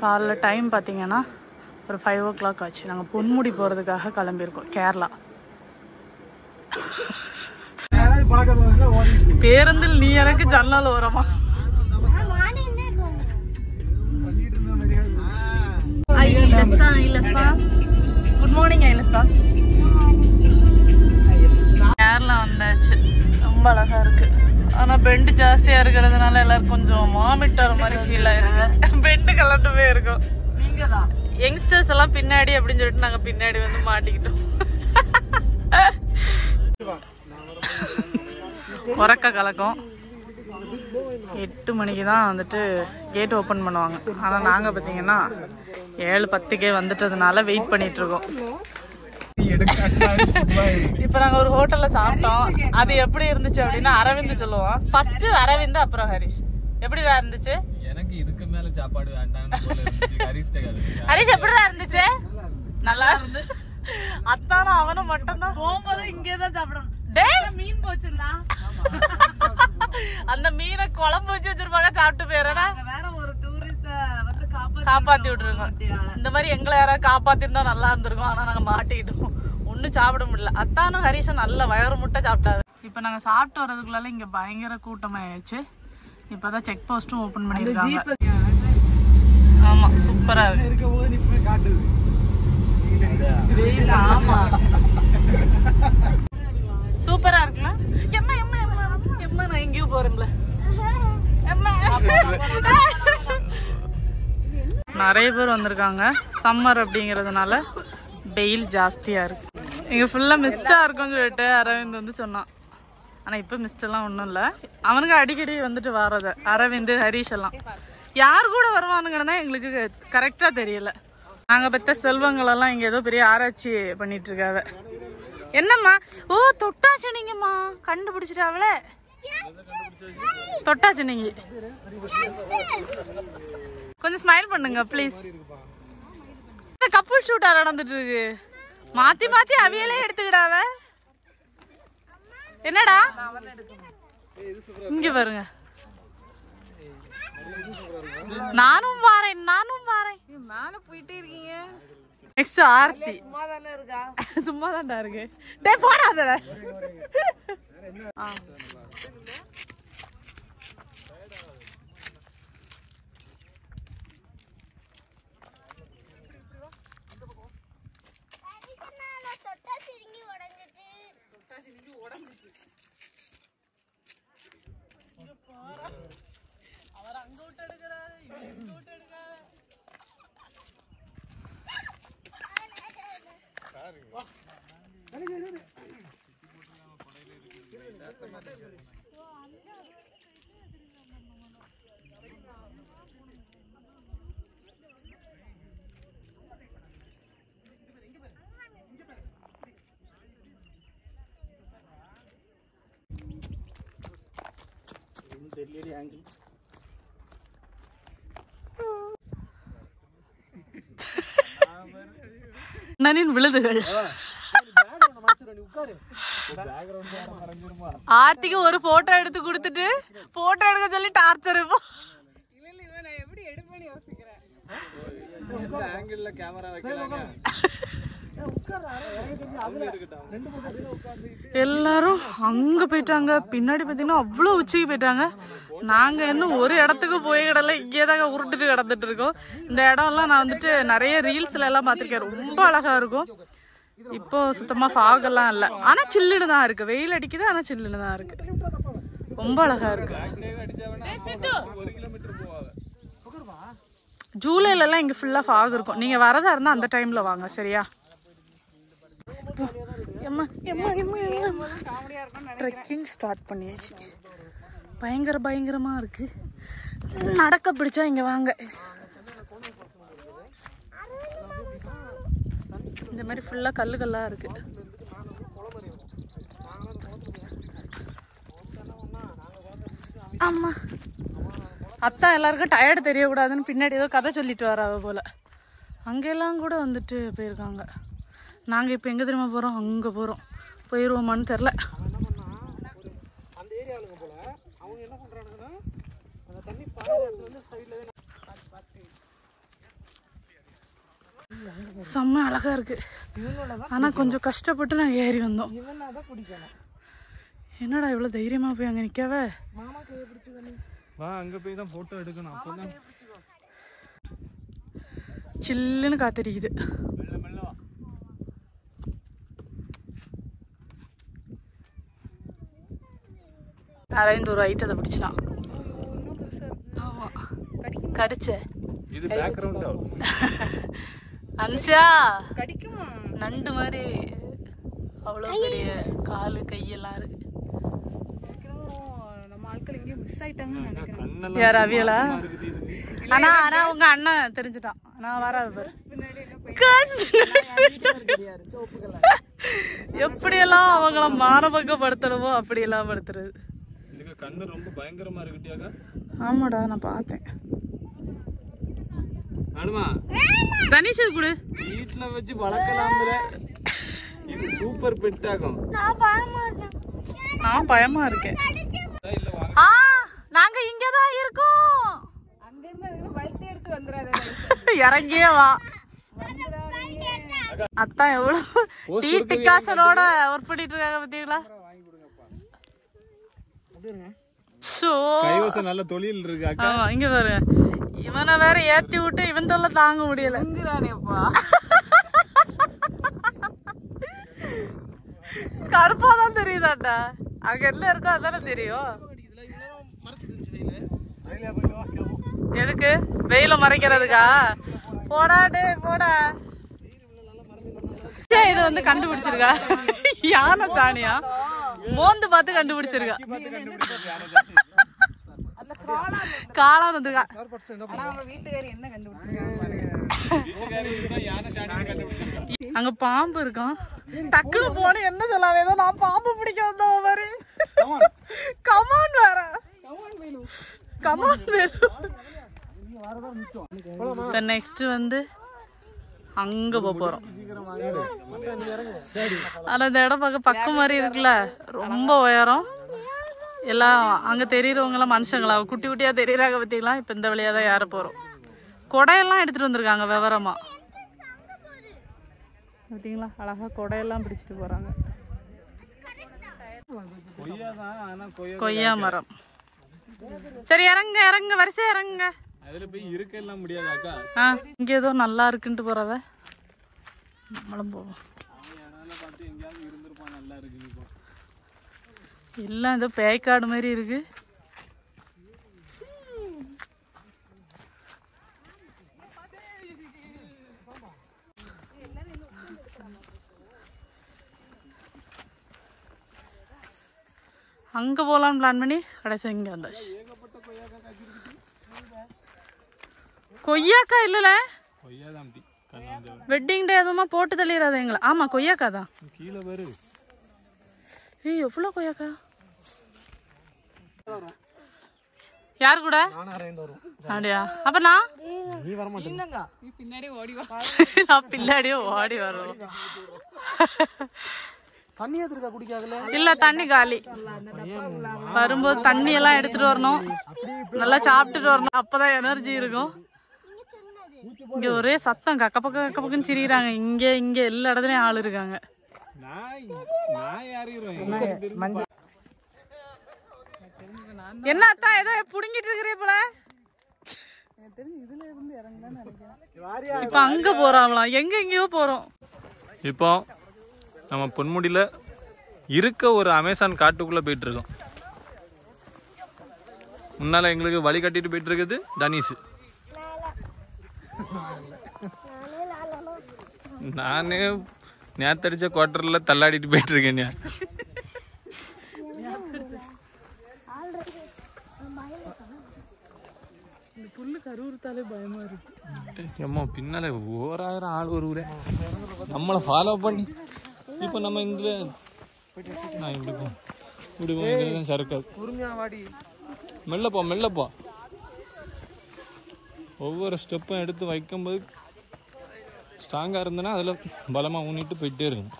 காலைல டைம் பார்த்தீங்கன்னா ஒரு 5 o'clock ஆச்சு. நாங்கள் பொன்முடி போகிறதுக்காக கிளம்பியிருக்கோம் கேரளா. பேருந்தில் நீ எனக்கு ஜன்னல் ஓரமா? குட் மார்னிங் ஐலசா. கேரளா வந்தாச்சு. ரொம்ப அழகா இருக்கு. ஆனா பெண்டு ஜாஸ்தியா இருக்கிறதுனால எல்லாரும் கொஞ்சம் வாமிட்டர் மாதிரி ஃபீல் ஆயிருக்கு. பெண்டு கலட்டுமே இருக்கும். யங்ஸ்டர்ஸ் எல்லாம் பின்னாடி அப்படின்னு சொல்லிட்டு நாங்க பின்னாடி வந்து மாட்டிக்கிட்டோம். உறக்க கலக்கம். 8 மணிக்கு தான் வந்துட்டு கேட் ஓப்பன் பண்ணுவாங்க. ஆனால் நாங்கள் பார்த்தீங்கன்னா 7:10 வந்துட்டதுனால வெயிட் பண்ணிட்டு இருக்கோம். இப்போ நாங்கள் ஒரு ஹோட்டல்ல சாப்பிட்டோம். அது எப்படி இருந்துச்சு அப்படின்னா அரவிந்த் சொல்லுவோம். ஃபர்ஸ்ட் அரவிந்த், அப்புறம் ஹரிஷ். எப்படிடா இருந்துச்சு? எனக்கு இதுக்கு மேல சாப்பாடு வேண்டாம்னு போல இருந்துச்சு. ஹரிஷ் எப்படிடா இருந்துச்சு? நல்லா இருந்து. அத்தான அவனை மட்டும் தான் போகும்போது இங்கே தான் சாப்பிடணும். மீன் போச்சுடா. அந்த மீனை குழம்பு வச்சு வச்சிருப்பாங்க, சாப்பிட்டு போயிடா. வேற ஒரு டூரிஸ்ட வந்து காப்பாத்தி விட்டுருக்கோம். இந்த மாதிரி எங்களை யாராவது காப்பாத்திருந்தா நல்லா இருந்திருக்கும். ஆனா நாங்க மாட்டிக்கிட்டோம். ஒன்னும் சாப்பிட முடியல. அத்தானும் ஹரிஷும் நல்ல வயறு முட்டை சாப்பிட்டாரு. இப்ப நாங்க சாப்பிட்டு வர்றதுக்குள்ளால இங்க பயங்கர கூட்டமாயிடுச்சு. இப்பதான் செக் போஸ்டும் ஓபன் பண்ணிருக்காங்க. ஆமா, சூப்பரா இருக்கு. ஆமா, சூப்பரா இருக்குல்ல? எம்மா எம்மா எம்மா எம்மா நான் எங்கேயும் போறேன்ல. நிறைய பேர் வந்திருக்காங்க. சம்மர் அப்படிங்கறதுனால வெயில் ஜாஸ்தியா இருக்கு. இங்க ஃபுல்லா மிஸ்டா இருக்கும்னு சொல்லிட்டு அரவிந்த் வந்து சொன்னான். ஆனா இப்ப மிஸ்ட் எல்லாம் ஒண்ணும் இல்ல. அவனுங்க அடிக்கடி வந்துட்டு வர்றது. அரவிந்த், ஹரிஷ் எல்லாம் யாரு கூட வருவானுங்கன்னா எங்களுக்கு கரெக்டா தெரியல. நாங்க பெத்த செல்வங்கள் எல்லாம் இங்க ஏதோ பெரிய ஆராய்ச்சி பண்ணிட்டு இருக்காவ. என்னம்மா? ஓ, தொட்டாச்சு நீங்கம்மா. கண்டுபிடிச்சிட்டாவளே. தொட்டாச்சு நீங்க. கொஞ்சம் ஸ்மைல் பண்ணுங்க ப்ளீஸ். கப்புள் ஷூட்டா நடந்துட்டு இருக்கு. மாத்தி மாத்தி அவியலே எடுத்துக்கிடாவ. என்னடா இங்க பாருங்க. நானும் வாரேன், நானும் வாரேன். மேல போயிட்டே இருக்கீங்க. நெக்ஸ்ட் ஆர்த்தி. சும்மா தானே இருக்கா? சும்மா தான்டா இருக்கு. டேய் போடாத. அவர் அங்க விட்டு எடுக்கிறாரு, இங்க விட்டு எடுக்கிறாரு. அண்ணனின் விழுதுகள். ஆர்த்திக்கு ஒரு போட்டோ எடுத்து கொடுத்துட்டு போட்டோ எடுக்க சொல்லி டார்ச்சர். இப்போ எல்லாரும் அங்க போயிட்டாங்க. பின்னாடி பாத்தீங்கன்னா அவ்வளவு உச்சிக்கு போயிட்டாங்க. நாங்க இன்னும் ஒரு இடத்துக்கு போய் கிடல. இங்கேதாங்க உருட்டுட்டு கிடந்துட்டு இருக்கோம். இந்த இடம் எல்லாம் நான் வந்துட்டு நிறைய ரீல்ஸ்ல எல்லாம் பாத்திருக்கேன். ரொம்ப அழகா இருக்கும். இப்போ சுத்தமா ஃபாக் எல்லாம் இல்ல. ஆனா சில்லுன்னு தான் இருக்கு. வெயில் அடிக்குது, ஆனா சில்லுன்னு தான் இருக்கு. ரொம்ப அழகா இருக்கு. ஜூலைல எல்லாம் இங்க ஃபுல்லா ஃபாக் இருக்கும். நீங்க வரதா இருந்தா அந்த டைம்ல வாங்க, சரியா? ட்ரெக்கிங் ஸ்டார்ட் பண்ணியாச்சு. பயங்கரமா இருக்கு. நடக்க பிடிச்சா இங்க வாங்க. இந்த மாதிரி ஃபுல்லா கல்லா இருக்கு. ஆமா, அத்தா எல்லாருக்கும் டயர்டு தெரியக்கூடாதுன்னு பின்னாடி ஏதோ கதை சொல்லிட்டு வராது போல. அங்கெல்லாம் கூட வந்துட்டு போயிருக்காங்க. நாங்க இப்ப எங்க தெரியுமா போறோம்? அங்க போறோம். போயிருவோமான்னு தெரியல. செம்ம அழகா இருக்கு. ஆனா கொஞ்சம் கஷ்டப்பட்டு நாங்க ஏறி வந்தோம். என்னடா இவ்வளவு தைரியமா போய் அங்க நிக்கவே? வா அங்க போய் தான் போட்டோ எடுக்கணும். அப்பதான் சில்லுன்னு காத்தடிக்குது. மெல்ல மெல்ல வா. அரவிந்த் ஒரு ஐட்டத்தை பிடிச்சிட்டான். ஆமா கடிச்ச இது பேக்ரவுண்ட் ஆகும். அன்ஷா கடிக்குமா? நண்டு மாதிரி அவ்வளவு பெரிய காலு கையெல்லாம் இருக்கு. நம்ம ஆட்கள் எங்கேயும் மிஸ் ஆயிட்டாங்கன்னு நினைக்கிறேன். யார் அவியலா? ஆனா ஆனா உங்க அண்ணன் தெரிஞ்சுட்டான். நான் வராது பாரு. எப்படியெல்லாம் அவங்கள மானபங்கப்படுத்தணுமோ அப்படியெல்லாம் படுத்துறது. இதுக்கு கண்ணு ரொம்ப பயங்கரமா இருக்குட்டியாக்கா. ஆமாடா நான் பார்த்தேன். அனுமா தனிஷு குடு. வீட்டுல வச்சு வளர்க்கலாம்ல. இது சூப்பர் பெட் ஆகும். நான் பயமா இருக்கேன். நாங்க இங்கதான் இருக்கோம். அங்க இருந்து வயிற்று எடுத்து வந்துடாத. இறங்கியே வா. அத்தான் எவ்வளவு டிகாஷனோட ஒர்க் பண்ணிட்டு இருக்காங்க பாத்தீங்களா? கைவசம் நல்ல தொழில் இருக்கு அக்கா. ஆமா இங்க பாரு. இவனை வேற ஏத்தி விட்டு இவன் தொல்லை தாங்க முடியல. கருப்பாதான் தெரியுதாண்டா. அங்க என்ன இருக்கோ அதானே தெரியும். எதுக்கு? வெயில மறைக்கிறதுக்கா? போடா டே போடா. இது வந்து கண்டுபிடிச்சிருக்கா யானை சாணியா? மோந்து பார்த்து கண்டுபிடிச்சிருக்கா. காளான் வந்துருக்கா. அங்க பாம்பு இருக்கான். டக்குனு போன என்ன சொல்லாம ஏதோ நான் பாம்பு பிடிக்க வந்த மாதிரி. கமான் வேற. கமான் வேற. நெக்ஸ்ட் வந்து அங்க போறோம். ஆனா இந்த இடம் பார்க்க பக்கம் மாதிரி இருக்குல்ல. ரொம்ப உயரம். எல்லாம் அங்க தெரியறவங்க எல்லாம் மனுஷங்களா குட்டி குட்டியா தெரியறாங்க பாத்தீங்களா? இப்ப இந்த வழியா தான் ஏற போறோம். கொடையெல்லாம் எடுத்துட்டு வந்திருக்காங்க விவரமா பாத்தீங்களா? அழகா கொடையெல்லாம் பிடிச்சிட்டு போறாங்க. கொய்யா மரம். சரி இறங்க இறங்க வரிசை இறங்குங்க. அதுல போய் இருக்க எல்லாம் முடியாது அக்கா. இங்க ஏதோ நல்லா இருக்குன்ட்டு போறவ நம்மளும் போவோம். இல்ல ஏதோ பேய்க்காடு மாதிரி இருக்கு. அங்க போலான்னு பிளான் பண்ணி கடைசி இங்க வந்தாச்சு. கொய்யாக்கா இல்லல? வெட்டிங் டே எதுவுமா போட்டு தள்ளிடாத எங்களை. ஆமா கொய்யாக்கா தான். கீழே பாரு. ஏய் எவ்வளவு கொய்யாக்கா. யாரு கூட? அப்படியா? அப்ப நான் பின்னாடியே ஓடி வரும். இல்ல தண்ணி காலி. வரும்போது தண்ணி எல்லாம் எடுத்துட்டு வரணும். நல்லா சாப்பிட்டுட்டு வரணும். அப்பதான் எனர்ஜி இருக்கும். இங்க ஒரே சத்தம் கக்க பக்கன்னு சிரிக்கிறாங்க. இங்க இங்க எல்லா இடத்துலயும் ஆள் இருக்காங்க. என்ன அத்தா ஏதோ புடுங்கிட்டு இருக்கிறே போல. இப்ப அங்க போறாங்களாம். எங்க எங்கேயோ போறோம். இப்போ நம்ம பொன்முடியில இருக்க ஒரு அமேசான் காட்டுக்குள்ள போயிட்டு இருக்கோம். முன்னால எங்களுக்கு வழி கட்டிட்டு போயிட்டு இருக்குது தனிஷ். நானே நேத்தடிச்ச குவார்டர்ல தள்ளாடிட்டு போயிட்டு இருக்கேன். ஏம்மா பின்னால ஓராயிரம் ஆள் ஒரு ஊரே நம்மளை ஃபாலோ பண்ணி. இப்போ நம்ம இந்த சரக்காது. மெல்லப்போ ஒவ்வொரு ஸ்டெப்பும் எடுத்து வைக்கும்போது ஸ்ட்ராங்கா இருந்தனா அதுல பலமா ஊனிட்டு போயிட்டே இருக்கும்.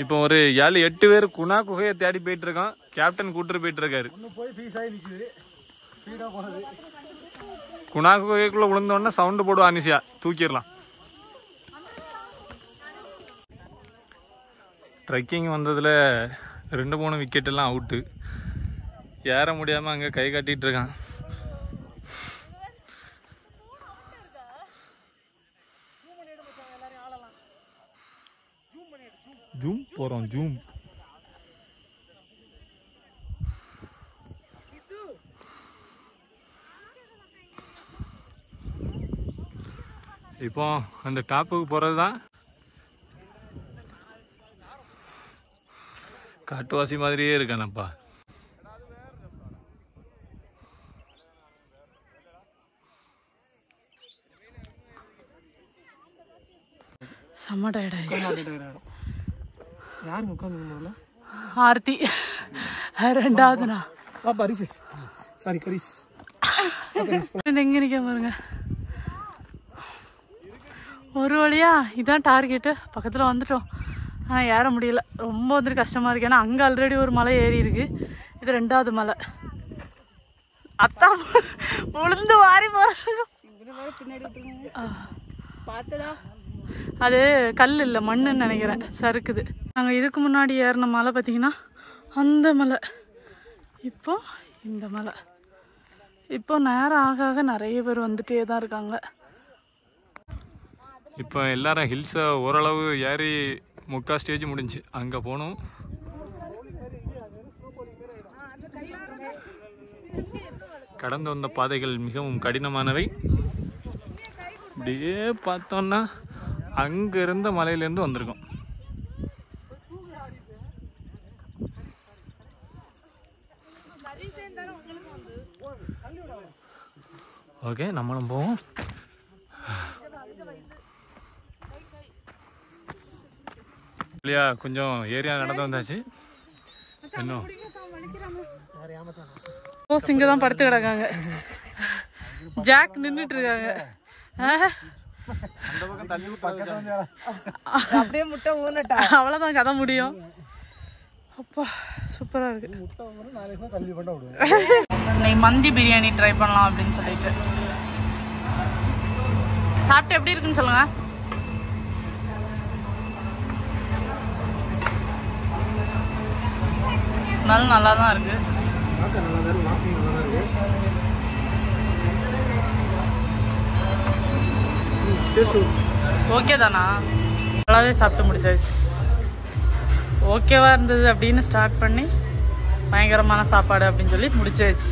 இப்போ ஒரு 7-8 பேர் குணா குகையை தேடி போயிட்டு இருக்கோம். கேப்டன் கூட்டு போயிட்டு இருக்காரு. குணா குகைக்குள்ள விழுந்தோடனே சவுண்டு போடுவா அனிஷா, தூக்கிடலாம். ட்ரெக்கிங் வந்ததுல 2-3 விக்கெட் எல்லாம் அவுட்டு. ஏற முடியாம அங்க கை காட்டிட்டு இருக்கான். ஜூம் போறோம், ஜூம். இப்போ அந்த டாப்புக்கு போறதுதான் காட்டுவாசி மாதிரியே இருக்கானப்பா. செம்ம டயர்ட் ஆயிடுச்சு. யாருங்க உட்காந்து முதல்ல? ஆர்த்தி ரெண்டாவதுனா பரிசு, சாரி கரிஸ். எங்க நிக்க பாருங்க. ஒரு வழியா இதான் டார்கெட்டு, பக்கத்துல வந்துட்டோம். ஆனால் ஏற முடியல, ரொம்ப வந்துட்டு கஷ்டமா இருக்கு. ஏன்னா அங்கே ஆல்ரெடி ஒரு மலை ஏறி இருக்கு, இது 2வது மலை. அத்தா உளுந்து வாரி போறாங்க. அது கல் இல்லை, மண்ணுன்னு நினைக்கிறேன், சறுக்குது. நாங்கள் இதுக்கு முன்னாடி ஏறின மலை பார்த்தீங்கன்னா அந்த மலை, இப்போ இந்த மலை. இப்போ நேரம் ஆக ஆக நிறைய பேர் வந்துட்டே தான் இருக்காங்க. இப்போ எல்லாரும் ஹில்ஸை ஓரளவு ஏறி 3/4 ஸ்டேஜ் முடிஞ்சு அங்கே போகணும். கடந்து வந்த பாதைகள் மிகவும் கடினமானவை. அப்படியே பார்த்தோன்னா அங்கே இருந்த மலையிலேருந்து வந்திருக்கோம். ஓகே, நம்மளும் போவோம். இல்லையா, கொஞ்சம் ஏரியா நடந்து வந்தாச்சு. இன்னும் போஸ் இங்கே தான் படுத்து கிடக்காங்க. ஜாக் நின்றுட்டு இருக்காங்க. அப்படியே முட்டை ஊனட்டா, அவ்வளோதான் கதை முடியும். அப்பா சூப்பராக இருக்கு. இன்னைக்கு மந்தி பிரியாணி ட்ரை பண்ணலாம் அப்படின்னு சொல்லிட்டு. சாப்பிட்டு எப்படி இருக்குன்னு சொல்லுங்க. ஸ்மெல் நல்லா தான் இருக்கு. ஓகே தானா? நல்லாவே சாப்பிட்டு முடிச்சாச்சு. ஓகேவா இருந்தது அப்படின்னு ஸ்டார்ட் பண்ணி பயங்கரமான சாப்பாடு அப்படின்னு சொல்லி முடிச்சாச்சு.